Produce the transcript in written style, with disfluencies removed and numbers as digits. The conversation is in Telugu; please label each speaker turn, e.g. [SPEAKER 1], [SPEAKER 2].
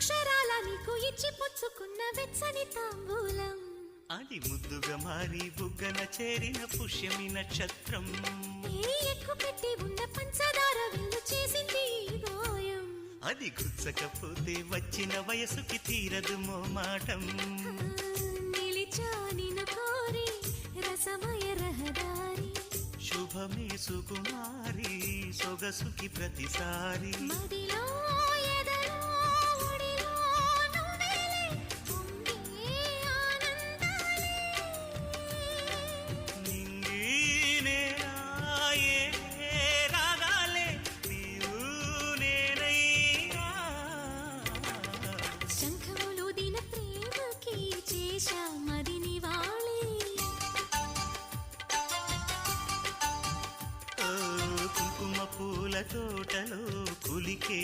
[SPEAKER 1] అక్షరాల నీకు ఇచ్చి పుచ్చుకున్న వెచ్చని తాంబూలం
[SPEAKER 2] అది ముద్దుగా మారి బుగ్గన చేరిన పుష్యమి నక్షత్రం
[SPEAKER 1] ఎక్కు పెట్టి ఉన్న పంచదార విల్లు చేసింది గాయం
[SPEAKER 2] అది గుచ్చకపోతే వచ్చిన వయసుకి తీరదు మోమాటం
[SPEAKER 1] నిలిచా నిన్ను కోరి రసమయ రహదారి
[SPEAKER 2] శుభమే సుకుమారి సొగసుకి ప్రతిసారి
[SPEAKER 1] మదిలో ఎదలో ఒడిలో నువ్వేలే పొంగే ఆనందాలే
[SPEAKER 2] నింగి నేరాయే రాగాలే నీవు నేనయ్యా
[SPEAKER 1] శంఖములు దిన ప్రేమకి చేశా మదిని వాళి
[SPEAKER 2] కుంకుమ పూల తోటలో కులికే